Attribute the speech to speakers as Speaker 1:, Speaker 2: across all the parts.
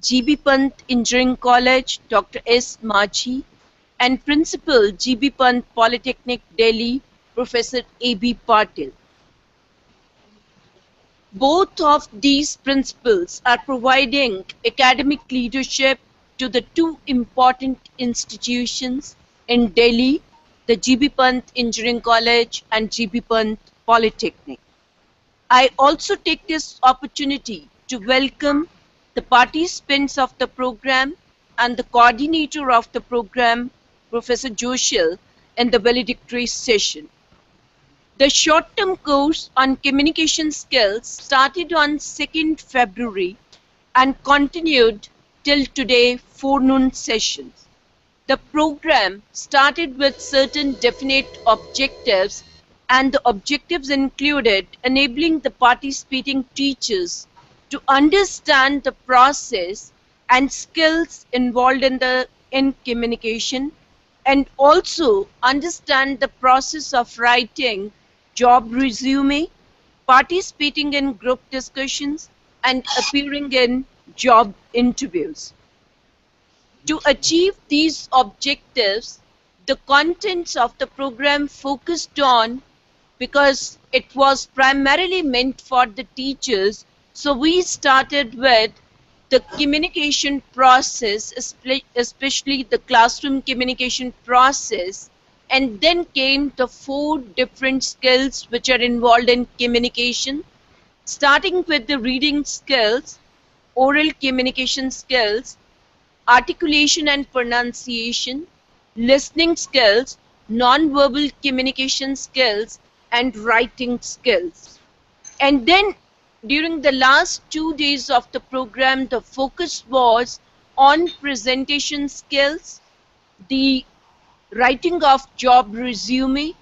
Speaker 1: GB Pant Engineering College, Dr. S. Machi, and Principal, GB Pant Polytechnic, Delhi, Professor A.B. Patil. Both of these principals are providing academic leadership to the two important institutions in Delhi, the GB Pant Engineering College and GB Pant Polytechnic. I also take this opportunity to welcome the participants of the program and the coordinator of the program, Professor Joshil, in the valedictory session. The short-term course on communication skills started on 2nd February and continued till today forenoon sessions. The program started with certain definite objectives, and the objectives included enabling the participating teachers to understand the process and skills involved in communication, and also understand the process of writing job resume, participating in group discussions, and appearing in job interviews. To achieve these objectives, the contents of the program focused on, because it was primarily meant for the teachers, so we started with the communication process, especially the classroom communication process, and then came the 4 different skills which are involved in communication, starting with the reading skills, oral communication skills, articulation and pronunciation, listening skills, non-verbal communication skills, and writing skills. And then during the last 2 days of the program, the focus was on presentation skills, the writing of job resume,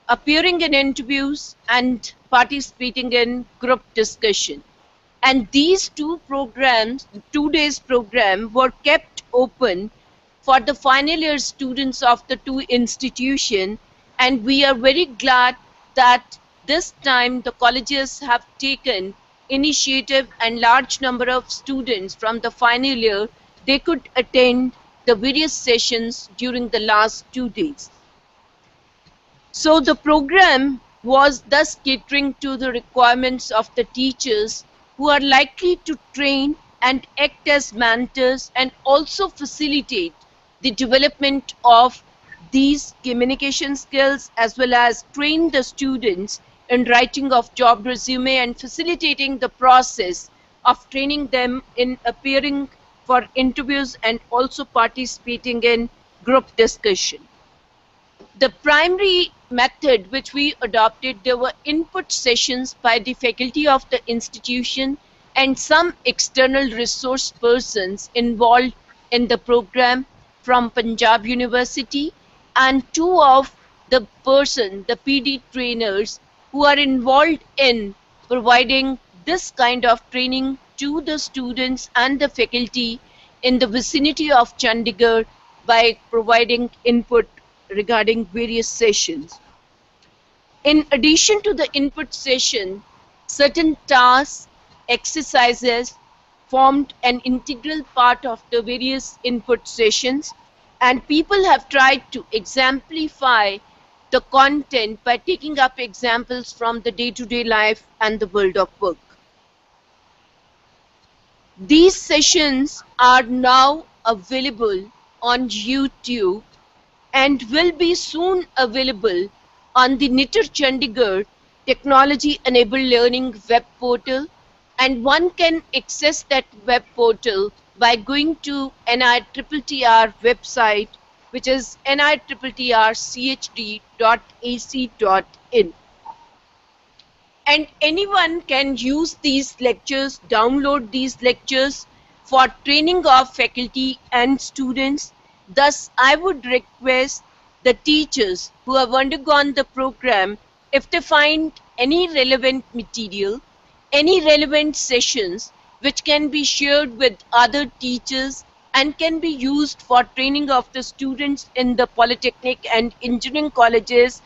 Speaker 1: appearing in interviews, and participating in group discussion. And these 2 days program, were kept open for the final year students of the 2 institutions, and we are very glad that this time the colleges have taken initiative, and large number of students from the final year, they could attend the various sessions during the last 2 days. So the program was thus catering to the requirements of the teachers, who are likely to train and act as mentors and also facilitate the development of these communication skills, as well as train the students in writing of job resume and facilitating the process of training them in appearing for interviews and also participating in group discussion. The primary method which we adopted, there were input sessions by the faculty of the institution and some external resource persons involved in the program from Punjab University, and 2 of the PD trainers, who are involved in providing this kind of training to the students and the faculty in the vicinity of Chandigarh by providing input regarding various sessions. In addition to the input session, certain tasks, exercises formed an integral part of the various input sessions, and people have tried to exemplify the content by taking up examples from the day-to-day life and the world of work. These sessions are now available on YouTube and will be soon available on the NITTTR Chandigarh Technology Enabled Learning web portal, and one can access that web portal by going to NITTTR website, which is NITTTRCHD.ac.in. And anyone can use these lectures, download these lectures for training of faculty and students. Thus, I would request the teachers who have undergone the program, if they find any relevant material, any relevant sessions which can be shared with other teachers and can be used for training of the students in the polytechnic and engineering colleges,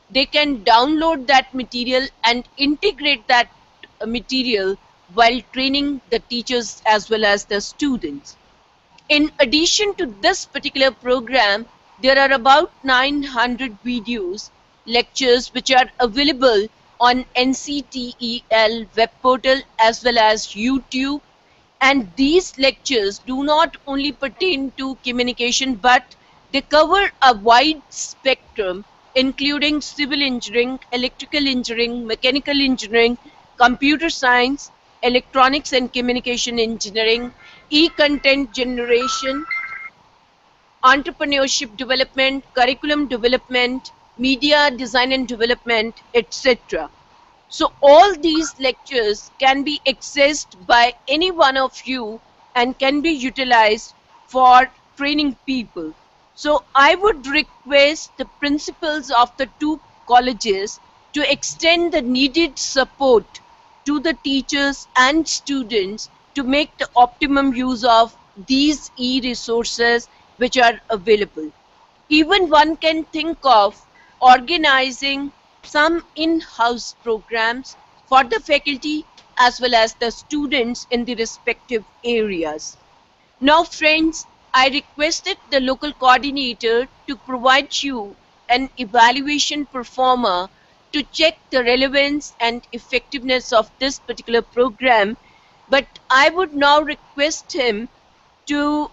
Speaker 1: they can download that material and integrate that material while training the teachers as well as the students. In addition to this particular program, there are about 900 videos, lectures which are available on NCTEL web portal as well as YouTube. And these lectures do not only pertain to communication, but they cover a wide spectrum, including civil engineering, electrical engineering, mechanical engineering, computer science, electronics and communication engineering, e-content generation, entrepreneurship development, curriculum development, media design and development, etc. So all these lectures can be accessed by any one of you and can be utilized for training people. So I would request the principals of the two colleges to extend the needed support to the teachers and students to make the optimum use of these e-resources which are available. Even one can think of organizing some in-house programs for the faculty as well as the students in the respective areas. Now friends, I requested the local coordinator to provide you an evaluation performer to check the relevance and effectiveness of this particular program, but I would now request him to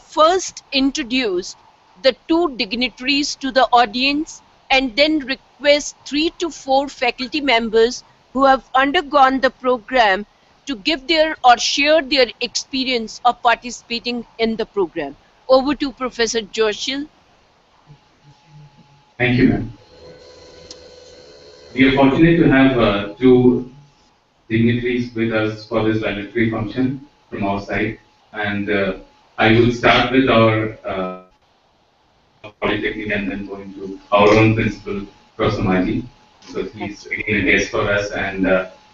Speaker 1: first introduce the two dignitaries to the audience and then request 3 to 4 faculty members who have undergone the program to give their or share their experience of participating in the program. Over to Professor Joshil.
Speaker 2: Thank you, ma'am. We are fortunate to have two dignitaries with us for this valedictory function from our side. And I will start with our Polytechnic and then go into our own principal, Professor Maji. So he's again a guest for us, and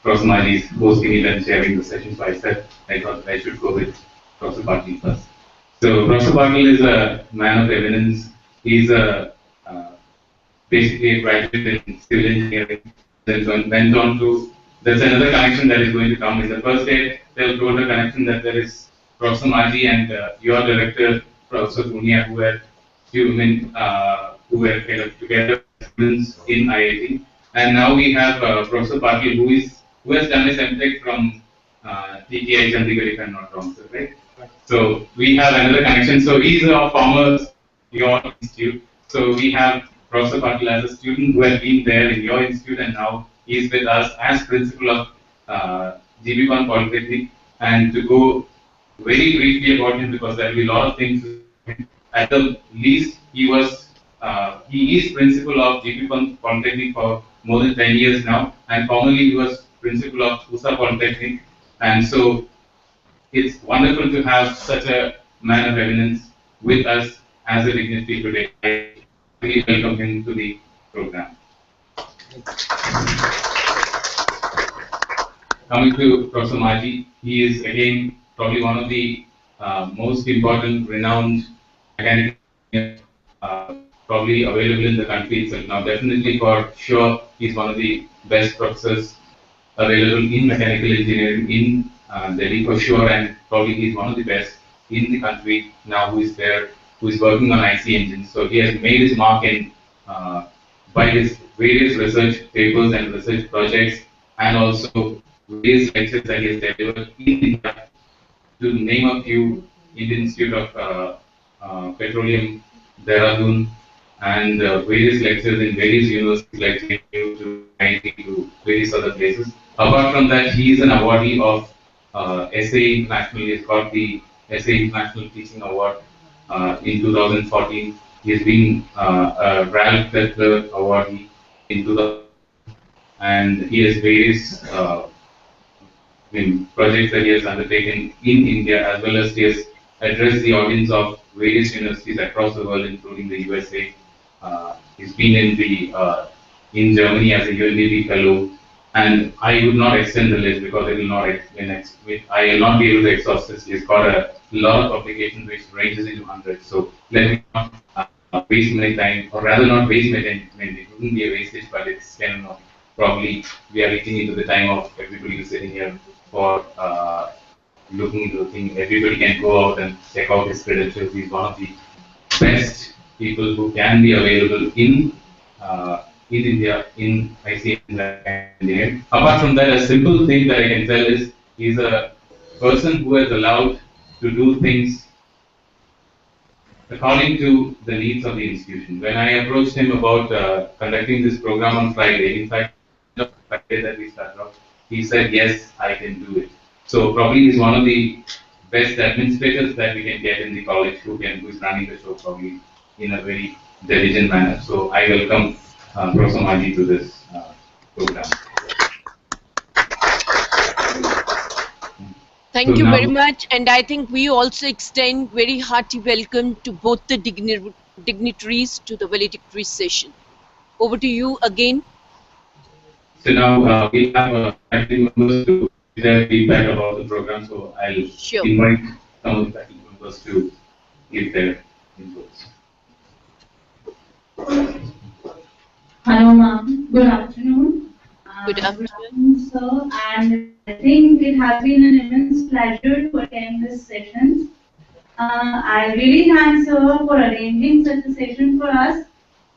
Speaker 2: Professor Maji is hosting it and sharing the session. So I said I thought I should go with Professor Patil first. So Professor Patil is a man of eminence. He's a basically a graduate in civil engineering. Then went on to, there's another connection that is going to come. In the first day, they'll told the connection that there is Professor Maji and your director, Professor Punia, who were kind of together students in IIT. And now we have Professor Patil, who has done his MTech from TTI Chandigarh, if I'm not wrong, sir, right? So we have another connection. So he's a former your institute. So we have Professor Patil as a student who has been there in your institute, and now he is with us as principal of GB1 Polytechnic. And to go very briefly about him, because there will be a lot of things. At the least, he is principal of GB1 Polytechnic for more than 10 years now, and formerly he was principal of USA Polytechnic. And so it's wonderful to have such a man of eminence with us as a dignitary today. I really welcome him to the program. Coming to Professor Maji, he is again probably one of the most important, renowned mechanical engineers probably available in the country itself. Now, definitely for sure, he's one of the best professors available in mechanical engineering in Delhi for sure, and probably he's one of the best in the country now who is there, who is working on IC engines. So he has made his mark in by his various research papers and research projects, and also various lectures that he has delivered in India. To name a few, Indian Institute of Petroleum, Dehradun, and various lectures in various universities like JNU to IIT to various other places. Apart from that, he is an awardee of SA International. He has got the SA International Teaching Award in 2014. He has been a Ralph Kessler awardee in 2000, and he has various projects that he has undertaken in India, as well as he has addressed the audience of various universities across the world, including the USA. He's been in Germany as a UNDP fellow, and I would not extend the list because it will not I will not be able to exhaust this. He's got a lot of publications which ranges into hundreds. So let me not waste my time, or rather not waste my time. I mean, it wouldn't be a wastage, but it's kind of probably we are reaching into the time of everybody who's sitting here for looking into the thing. Everybody can go out and check out his credentials. He's one of the best people who can be available in India in ICT engineering. Apart from that, a simple thing that I can tell is he's a person who is allowed to do things according to the needs of the institution. When I approached him about conducting this program on Friday, in fact, on Friday that we started off, he said, yes, I can do it. So probably he's one of the best administrators that we can get in the college who is running the show probably in a very diligent manner. So I welcome Professor Maji to this program.
Speaker 1: Thank you very much, and I think we also extend very hearty welcome to both the dignitaries to the valedictory session. Over to you again.
Speaker 2: So now we have faculty members to give their feedback about the program, so I'll invite some of the faculty members to give their inputs.
Speaker 3: Hello, ma'am. Good afternoon.
Speaker 1: Good afternoon.
Speaker 3: Good afternoon, sir. And I think it has been an immense pleasure to attend this session. I really thank sir for arranging such a session for us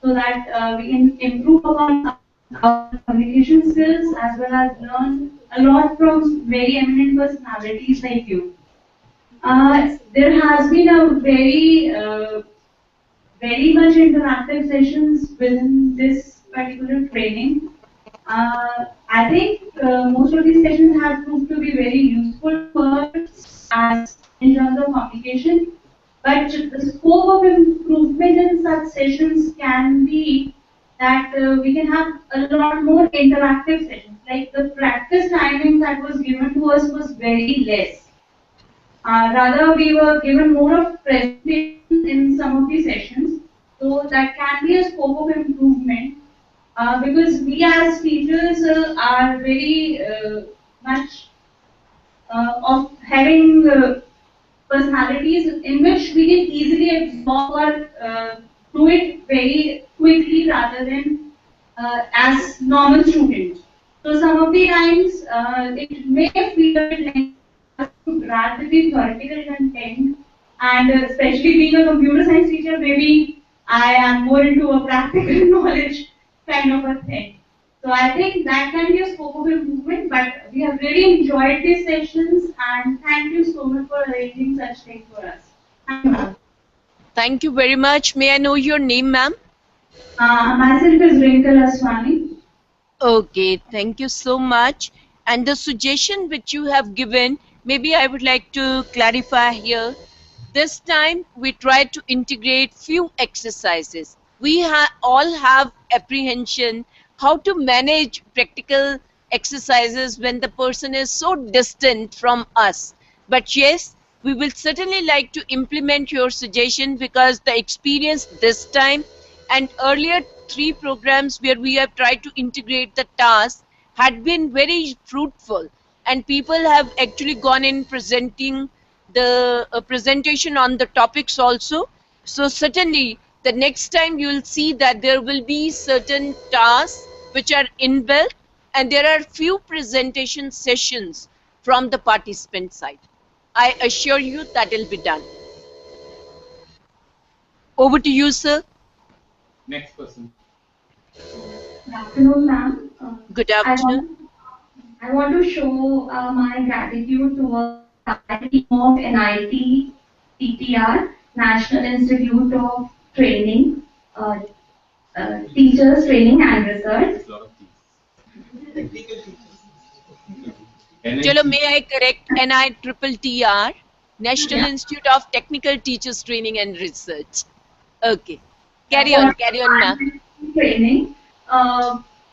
Speaker 3: so that we can improve upon our communication skills as well as learn a lot from very eminent personalities like you. There has been a very much interactive sessions within this particular training. I think most of these sessions have proved to be very useful for us as in terms of communication. But the scope of improvement in such sessions can be that we can have a lot more interactive sessions. Like the practice timing that was given to us was very less. Rather, we were given more of presentation in some of the sessions. So that can be a scope of improvement. Because we as teachers are very much of having personalities in which we can easily absorb or do it very quickly rather than as normal students. So some of the times it may feel a bit lengthy to grasp the theoretical content, and especially being a computer science teacher, maybe I am more into a practical knowledge kind of a thing. So I think that can be a scope of improvement, but we have really enjoyed these sessions and thank you so much for arranging such things for us. Thank you, ma'am.
Speaker 1: Thank you very much. May I know your name, ma'am?
Speaker 3: Myself is Rinkal Aswani.
Speaker 1: Okay, thank you so much. And the suggestion which you have given, maybe I would like to clarify here. This time we try to integrate few exercises. We all have apprehension how to manage practical exercises when the person is so distant from us. But yes, we will certainly like to implement your suggestion because the experience this time and earlier 3 programs where we have tried to integrate the task had been very fruitful, and people have actually gone in presenting the presentation on the topics also. So certainly the next time you will see that there will be certain tasks which are inbuilt, and there are few presentation sessions from the participant side. I assure you that will be done. Over to you, sir.
Speaker 2: Next person.
Speaker 3: Good afternoon, ma'am.
Speaker 1: Good afternoon.
Speaker 3: I want to show my gratitude towards the team of NITTTR, National Institute of Training, Teachers Training and Research.
Speaker 1: Chalo, may I correct? NITTTR, National Institute of Technical Teachers Training and Research. Okay. Carry on, ma'am.
Speaker 3: Training.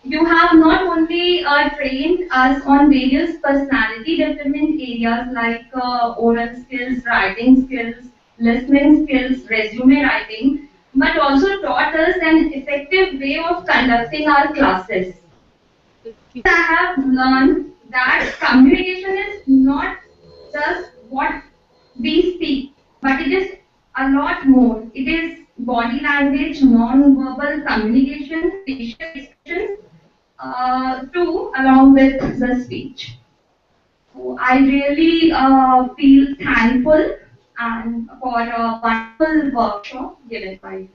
Speaker 3: You have not only trained us on various personality development areas like oral skills, writing skills, listening skills, resume writing, but also taught us an effective way of conducting our classes. I have learned that communication is not just what we speak, but it is a lot more. It is body language, non-verbal communication, facial expressions, too, along with the speech. So I really feel thankful and for a wonderful workshop given by you.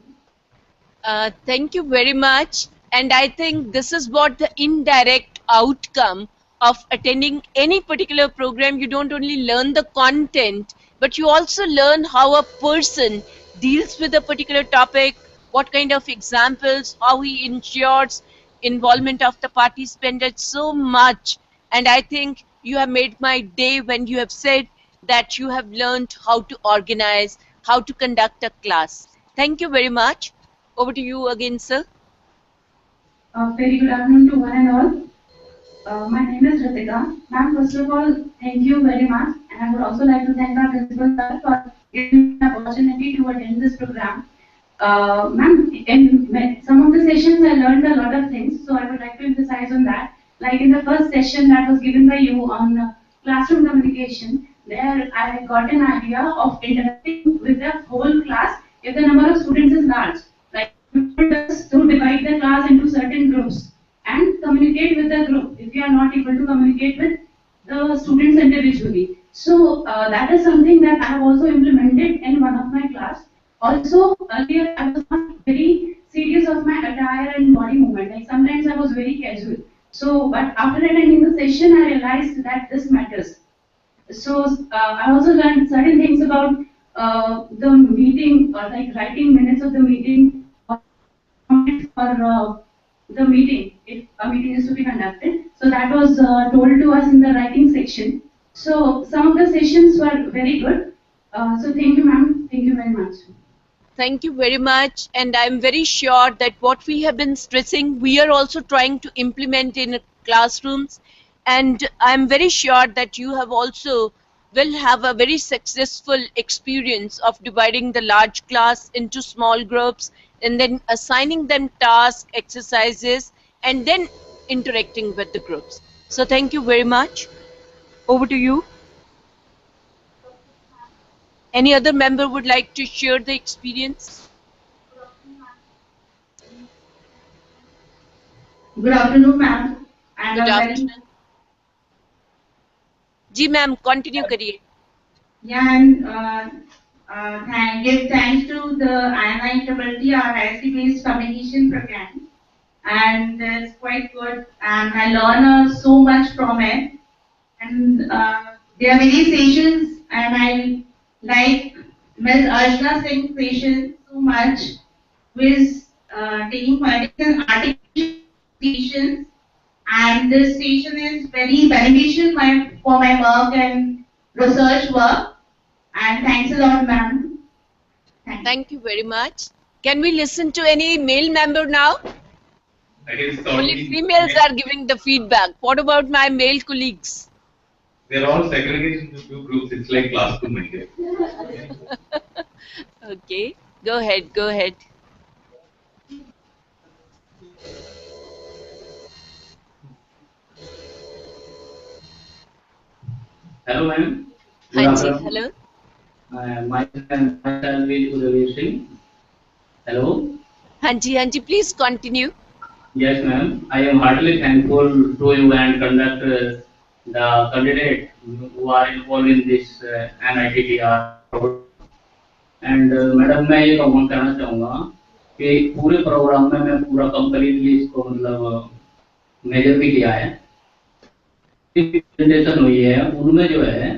Speaker 1: Thank you very much. And I think this is what the indirect outcome of attending any particular program. You don't only learn the content, but you also learn how a person deals with a particular topic, what kind of examples, how he ensures involvement of the participant so much. And I think you have made my day when you have said that you have learned how to organize, how to conduct a class. Thank you very much. Over to you again, sir.
Speaker 3: Very good afternoon to one and all. My name is Ritika. Ma'am, first of all, thank you very much. And I would also like to thank our principal sir for giving me the opportunity to attend this program. Ma'am, in some of the sessions I learned a lot of things, so I would like to emphasize on that. Like in the first session that was given by you on classroom communication, there I got an idea of interacting with the whole class if the number of students is large. Like you told us to divide the class into certain groups and communicate with the group if you are not able to communicate with the students individually. So that is something that I have also implemented in one of my class. Also, earlier I was not very serious of my attire and body movement. Like sometimes I was very casual. So, but after attending the session, I realized that this matters. So, I also learned certain things about the meeting, or like writing minutes of the meeting, or for the meeting, if a meeting is to be conducted. So that was told to us in the writing section. So some of the sessions were very good. So thank you, ma'am. Thank you very much.
Speaker 1: Thank you very much. And I'm very sure that what we have been stressing, we are also trying to implement in classrooms. And I'm very sure that you have also will have a very successful experience of dividing the large class into small groups and then assigning them tasks, exercises, and then interacting with the groups. So thank you very much. Over to you. Any other member would like to share the experience?
Speaker 3: Good afternoon, ma'am. And
Speaker 1: Good
Speaker 3: a very
Speaker 1: afternoon. जी ma'am continue करिए.
Speaker 3: yeah, and give thanks to the NITTTRCHD, our IC-based communication program, and it's quite good, and I learn so much from it. And there are many sessions, and I like Ms. Archana Singh's session so much, who is taking part in artificial stations, and this station is very beneficial for my work and research work. And thanks a lot, ma'am. Thank you.
Speaker 1: Thank you very much. Can we listen to any male member now?
Speaker 2: I guess
Speaker 1: Only females are giving the feedback. What about my male colleagues?
Speaker 2: they're all segregated into two groups. It's like classroom, I guess.
Speaker 1: Okay, go ahead, go ahead.
Speaker 2: Hello, ma'am.
Speaker 4: Good
Speaker 1: हाँ जी,
Speaker 4: afternoon.
Speaker 1: hello.
Speaker 4: Myself is Udavir Singh. Hello.
Speaker 1: हाँ जी, please continue.
Speaker 4: Yes, ma'am. I am heartily thankful to you and conduct the candidate who are involved in this NITTR program. And madam मैं ये कहना चाहूँगा कि पूरे programme में मैं पूरा कंप्लीटली इसको मतलब मेजर भी किया है. प्रेजेंटेशन हुई है उनमें जो है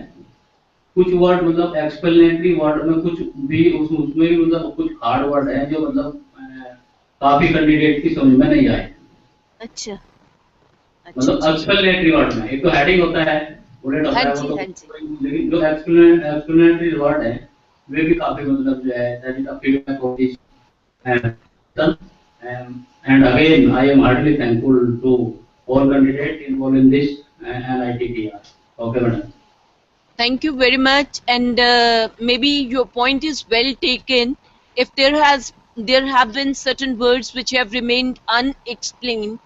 Speaker 4: कुछ वर्ड मतलब एक्सप्लेनेटरी वर्ड में कुछ भी उसमें भी मतलब कुछ हार्ड वर्ड है जो मतलब काफी कैंडिडेट की समझ में नहीं आए.
Speaker 1: अच्छा.
Speaker 4: मतलब एक्सप्लेनेटरी वर्ड में एक तो हेडिंग होता है बुलेट होता है वो तो लेकिन जो एक्सप्लेनेटरी वर्ड है वे भी काफी मतलब जो है that is the feedback of this and again I am heartily thankful to all candidates involved in this NITTR. Okay, madam.
Speaker 1: Thank you very much. And maybe your point is well taken. If there have been certain words which have remained unexplained,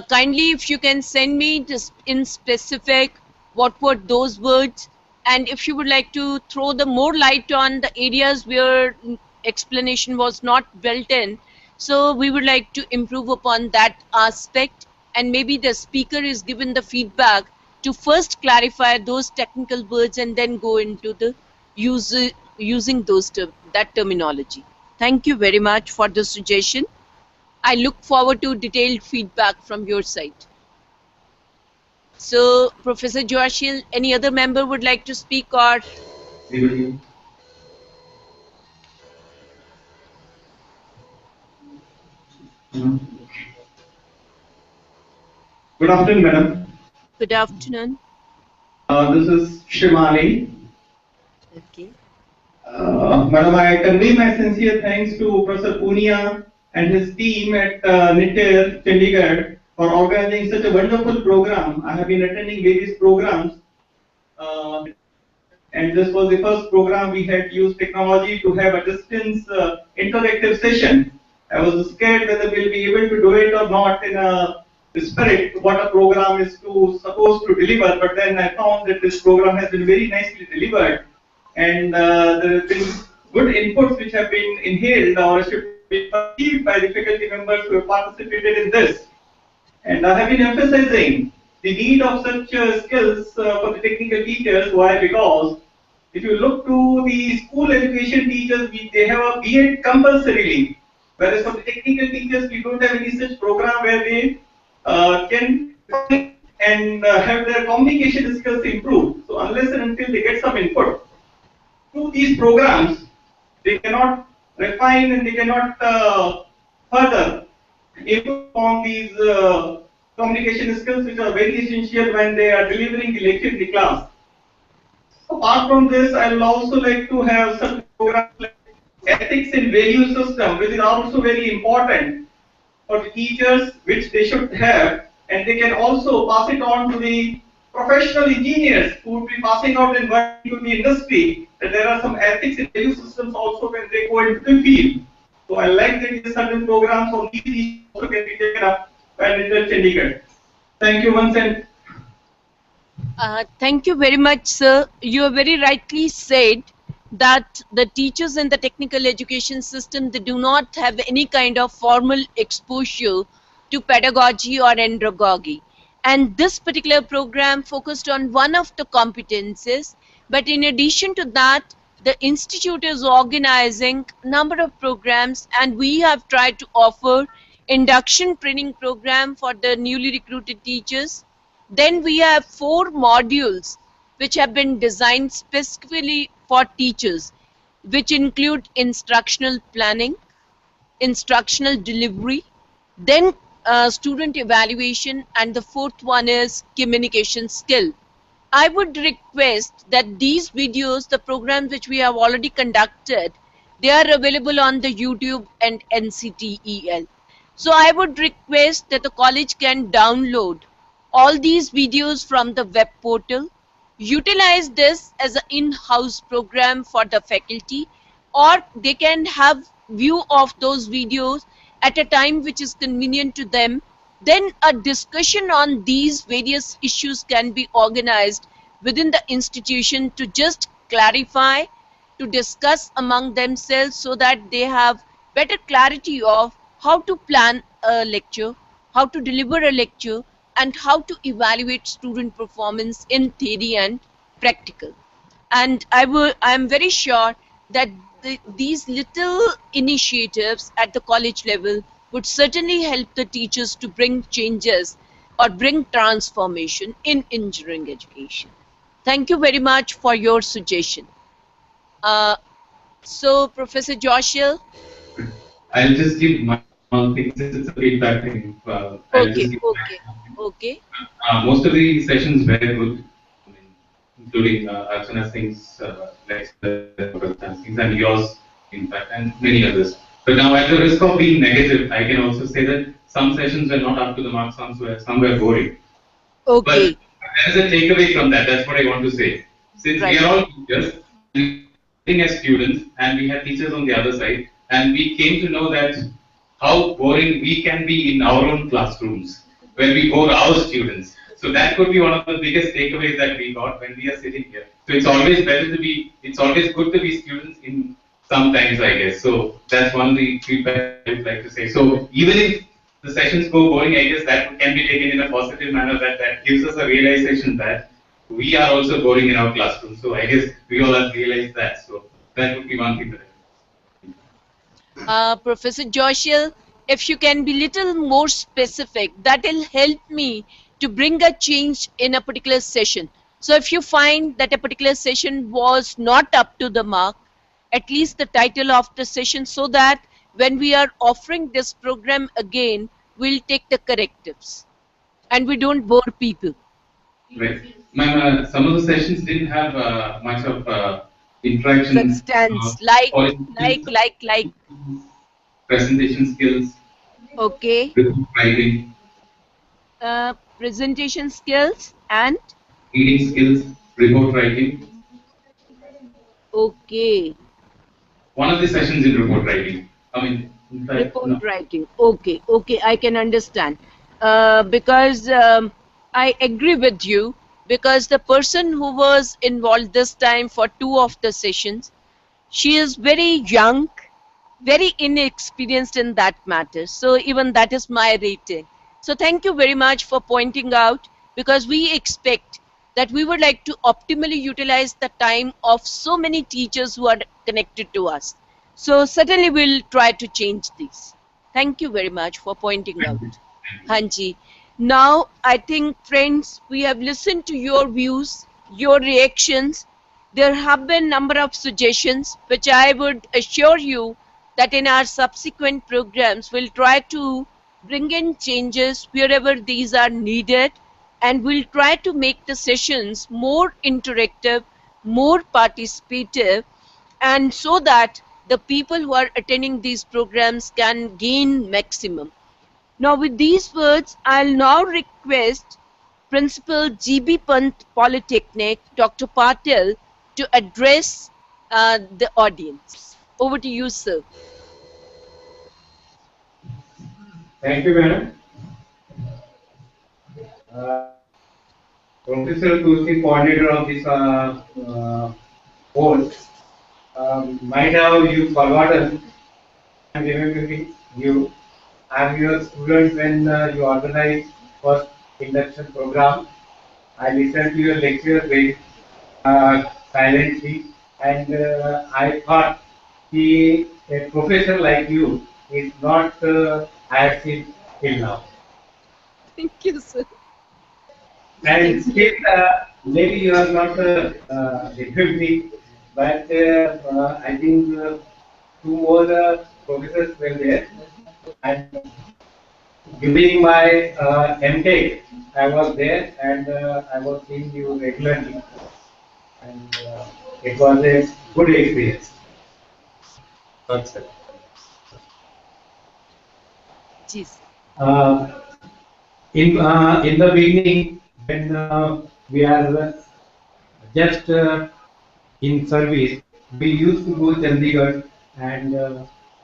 Speaker 1: kindly if you can send me just in specific what were those words, and if you would like to throw the more light on the areas where explanation was not built in, so we would like to improve upon that aspect, and maybe the speaker is given the feedback to first clarify those technical words and then go into the using that terminology. Thank you very much for the suggestion. I look forward to detailed feedback from your side. So, Professor Joashil, any other member would like to speak or?
Speaker 2: Anybody?
Speaker 5: Good afternoon, madam.
Speaker 1: Good afternoon.
Speaker 5: This is Shimali.
Speaker 1: Okay.
Speaker 5: Madam, I convey my sincere thanks to Professor Punia and his team at NITTTRCHD, Chandigarh, for organizing such a wonderful program. I have been attending various programs, and this was the first program we had used technology to have a distance interactive session. I was scared whether we'll be able to do it or not in a spirit what a program is supposed to deliver, but then I found that this program has been very nicely delivered, and there have been good inputs which have been inhaled or should be perceived by the faculty members who have participated in this. And I have been emphasizing the need of such skills for the technical teachers. Why? Because if you look to the school education teachers, they have a B.Ed compulsorily, whereas for the technical teachers, we don't have any such program where they can and have their communication skills improved. So unless and until they get some input to these programs, they cannot refine and they cannot further improve on these communication skills, which are very essential when they are delivering the lecture in the class. Apart from this, I will also like to have some programs like ethics and value system, which is also very important for the teachers, which they should have, and they can also pass it on to the professional engineers who will be passing out and working to the industry, that there are some ethics and value systems also when they go into the field. So I like that certain programs on these issues also can be taken up by NITTTRCHD Chandigarh. Thank you once and
Speaker 1: Thank you very much, sir. You have very rightly said that the teachers in the technical education system, they do not have any kind of formal exposure to pedagogy or andragogy. And this particular program focused on one of the competences, but in addition to that, the institute is organizing a number of programs, and we have tried to offer induction training program for the newly recruited teachers. Then we have 4 modules which have been designed specifically for teachers, which include instructional planning, instructional delivery, then student evaluation, and the 4th one is communication skill. I would request that these videos, the programs which we have already conducted, they are available on the YouTube and NCTEL. So I would request that the college can download all these videos from the web portal, utilize this as an in-house program for the faculty, or they can have view of those videos at a time which is convenient to them. Then a discussion on these various issues can be organized within the institution to just clarify, to discuss among themselves, so that they have better clarity of how to plan a lecture, how to deliver a lecture, and how to evaluate student performance in theory and practical. And I am very sure that these little initiatives at the college level would certainly help the teachers to bring changes or bring transformation in engineering education. Thank you very much for your suggestion. So, Professor Joshua.
Speaker 2: I'll just give my one thing since it's a feedback thing. I'll
Speaker 1: Okay,
Speaker 2: just give
Speaker 1: okay, okay.
Speaker 2: most of the sessions were good, I mean, including Archana Singh's things and yours, in fact, and many others. But now, at the risk of being negative, I can also say that some sessions were not up to the mark, some were boring.
Speaker 1: Okay.
Speaker 2: But there is a takeaway from that. That's what I want to say. Since we are all teachers, as students, and we have teachers on the other side, and we came to know that how boring we can be in our own classrooms when we bore our students. So that could be one of the biggest takeaways that we got when we are sitting here. So it's always good to be students in sometimes, I guess. So that's one of the feedback I would like to say. So even if the sessions go boring, I guess that can be taken in a positive manner. That gives us a realization that we are also boring in our classroom. So I guess we all have realized that. So that would be one thing that.
Speaker 1: Professor Joshua, if you can be little more specific, that will help me to bring a change in a particular session. So if you find that a particular session was not up to the mark, at least the title of the session, so that when we are offering this program again, we'll take the correctives and we don't bore people.
Speaker 2: Right. Ma'am, some of the sessions didn't have much of interaction,
Speaker 1: Substance,
Speaker 2: for instance,
Speaker 1: like,
Speaker 2: presentation skills,
Speaker 1: okay,
Speaker 2: report writing,
Speaker 1: presentation skills and,
Speaker 2: reading skills, report writing.
Speaker 1: okay.
Speaker 2: One of the sessions in report writing. I mean, in fact,
Speaker 1: Report
Speaker 2: no.
Speaker 1: writing. Okay, okay, I can understand. Because I agree with you, because the person who was involved this time for two of the sessions, she is very young, very inexperienced in that matter. So even that is my rating. So thank you very much for pointing out, because we expect that we would like to optimally utilize the time of so many teachers who are connected to us. So certainly we'll try to change these. Thank you very much for pointing
Speaker 2: Thank you.
Speaker 1: out. Hanji. Now, I think, friends, we have listened to your views, your reactions. There have been number of suggestions, which I would assure you that in our subsequent programs, we'll try to bring in changes wherever these are needed, and we'll try to make the sessions more interactive, more participative, and so that the people who are attending these programs can gain maximum. Now, with these words, I'll now request Principal GB Pant Polytechnic, Dr. Patel, to address the audience. Over to you, sir.
Speaker 6: Thank you, madam. Uh, Professor Tulsi, coordinator of this course, might have you forgotten. I'm remembering you. I'm your student when you organized first induction program. I listened to your lecture very silently, and I thought a professor like you is not I have seen till now.
Speaker 1: Thank you, sir.
Speaker 6: And still, maybe you are not deputy, but I think two more professors were there. And during my MTech, I was there and I was seeing you regularly, and it was a good experience. That's it.
Speaker 1: Jeez.
Speaker 6: Uh, in the beginning, when we are just in service, we used to go Chandigarh, and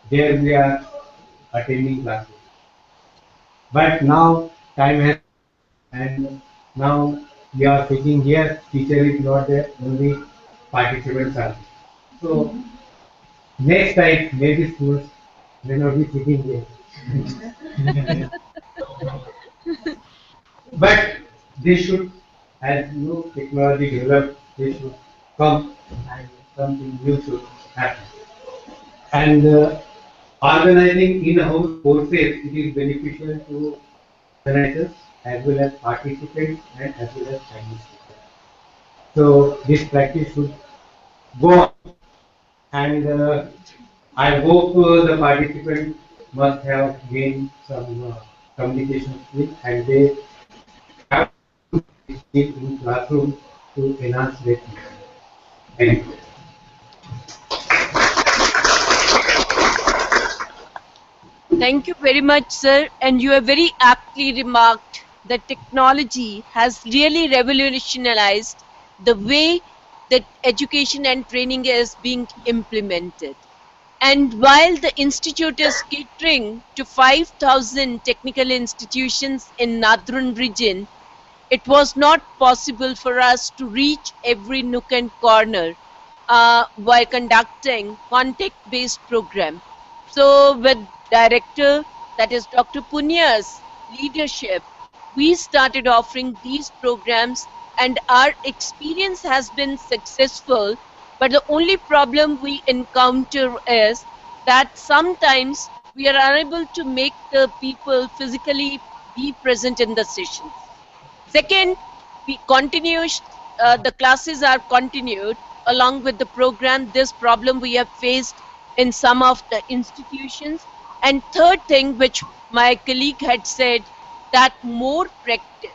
Speaker 6: there we are attending classes. But now time has, and now we are thinking here teacher is not there, only participants are. So next time maybe schools may not be sitting here. But they should, as new technology develops, they should come and something new should happen. And organizing in-house courses, it is beneficial to organizers as well as participants and as well as administrators. So this practice should go on, and I hope the participants must have gained some communication skills, and they have to speak in classroom to enhance their teaching. Thank you.
Speaker 1: Thank you very much, sir. And you have very aptly remarked that technology has really revolutionized the way that education and training is being implemented. And while the institute is catering to 5,000 technical institutions in Northern region, it was not possible for us to reach every nook and corner while conducting contact-based program. So with Director that is Dr. Punya's leadership, we started offering these programs and our experience has been successful. But the only problem we encounter is that sometimes we are unable to make the people physically be present in the sessions. Second, we continue, the classes are continued along with the program. This problem we have faced in some of the institutions. And third thing, which my colleague had said, that more practice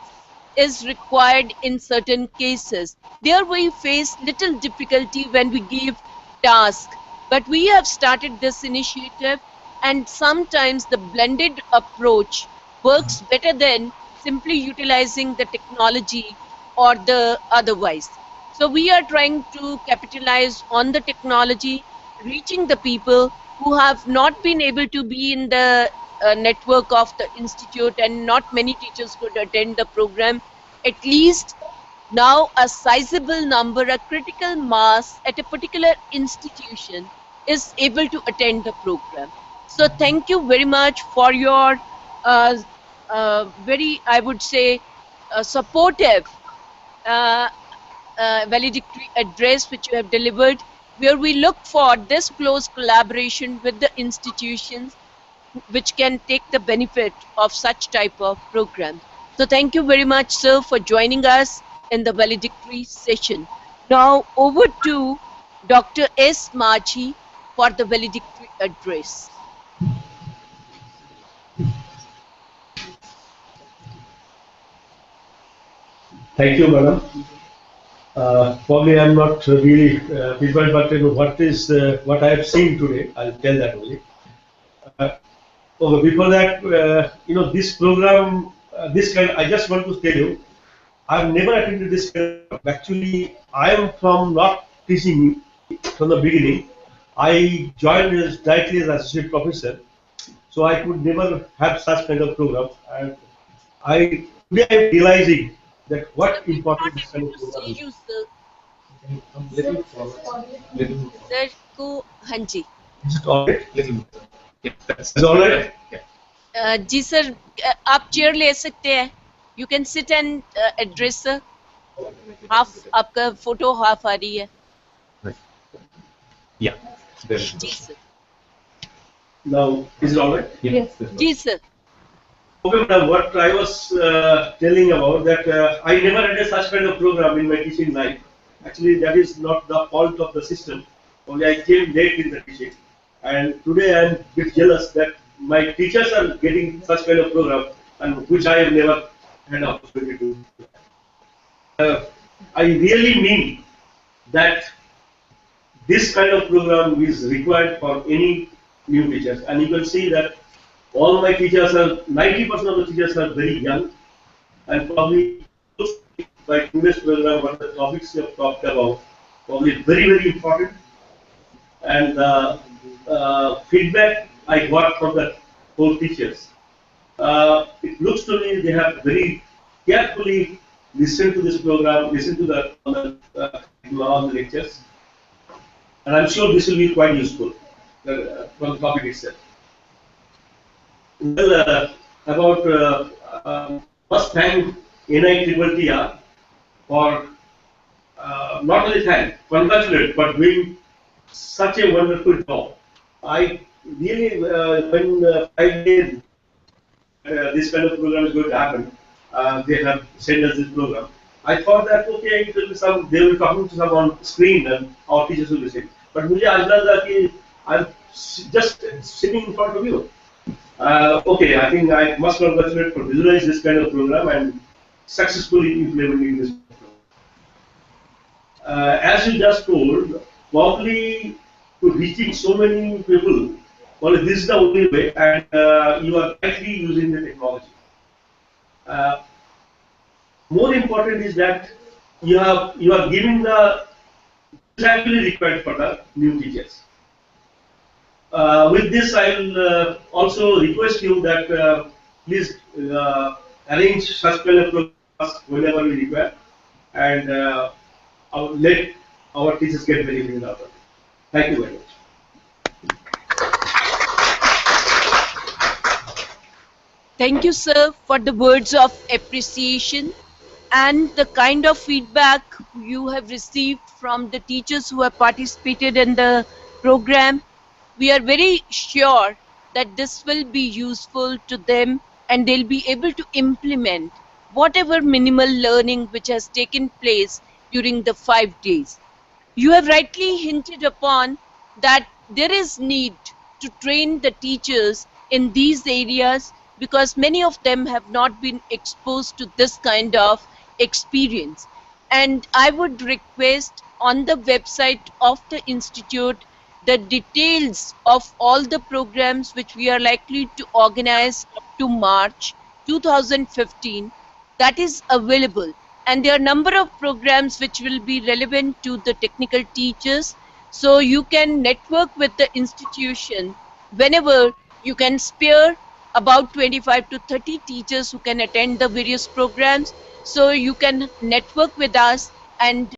Speaker 1: is required in certain cases. There we face little difficulty when we give task, but we have started this initiative and sometimes the blended approach works better than simply utilizing the technology or the otherwise. So we are trying to capitalize on the technology, reaching the people who have not been able to be in the network of the institute, and not many teachers could attend the program. At least now a sizable number, a critical mass at a particular institution is able to attend the program. So thank you very much for your uh, very, I would say, supportive uh, valedictory address which you have delivered, where we look for this close collaboration with the institutions which can take the benefit of such type of program. So thank you very much, sir, for joining us in the valedictory session. Now over to Dr. S. Maji for the valedictory address.
Speaker 7: Thank you, madam. Probably I'm not really prepared, but what I have seen today. I'll tell that only. Uh, Before that, this program, this kind. I just want to tell you, I've never attended this kind of. Actually, I am from not teaching from the beginning. I joined directly as associate professor, so I could never have such kind of program. And today I'm realizing that
Speaker 1: Sir,
Speaker 7: what
Speaker 1: we are
Speaker 7: important
Speaker 1: not
Speaker 7: this kind
Speaker 1: able
Speaker 7: of
Speaker 1: to
Speaker 7: program
Speaker 1: see
Speaker 7: is.
Speaker 1: you, sir.
Speaker 7: Little forward. Little more forward.
Speaker 1: Sir को हाँ जी.
Speaker 7: Is it all right?
Speaker 2: Little more. Yeah, that's
Speaker 7: Is it all right?
Speaker 2: Yeah.
Speaker 1: जी sir, आप chair ले सकते हैं. You can sit and address, sir. Half आपका फोटो half आ रही है.
Speaker 2: Yeah. There.
Speaker 1: जी sir.
Speaker 7: Now, is it all right?
Speaker 2: Yeah.
Speaker 1: जी sir.
Speaker 7: Okay, madam, what I was telling about that I never had a such kind of program in my teaching life. Actually, that is not the fault of the system. Only I came late in the teaching, and today I am a bit jealous that my teachers are getting such kind of program, and which I have never had opportunity to. I really mean that this kind of program is required for any new teachers, and you can see that all my teachers are 90% of the teachers are very young, and probably by today's program, what the topics you have talked about, probably very important. And feedback I got from the whole teachers, it looks to me they have very carefully listened to this program, listened to all the lectures, and I'm sure this will be quite useful from the topic itself. Well, about first thank NITTTR for not only thank, congratulate, but doing such a wonderful job. I really, when 5 days this kind of program is going to happen, they have sent us this program. I thought that okay, it will be they will talking to some on screen and our teachers will listen. But मुझे आज लगा कि I'm just sitting in front of you. Okay, I think I must congratulate for visualize this kind of program and successfully implementing this program. As you just told, probably to reaching so many people, well, this is the only way, and you are rightly using the technology. More important is that you are giving the actually required for the new teachers. With this, I will also request you that please arrange such kind of programs whenever we require, and let our teachers get benefit out of it. Thank you very much.
Speaker 1: Thank you, sir, for the words of appreciation and the kind of feedback you have received from the teachers who have participated in the program. We are very sure that this will be useful to them and they'll be able to implement whatever minimal learning which has taken place during the 5 days. You have rightly hinted upon that there is need to train the teachers in these areas because many of them have not been exposed to this kind of experience. And I would request on the website of the institute the details of all the programs which we are likely to organize up to March 2015 that is available, and there are number of programs which will be relevant to the technical teachers, so you can network with the institution whenever you can spare about 25 to 30 teachers who can attend the various programs, so you can network with us and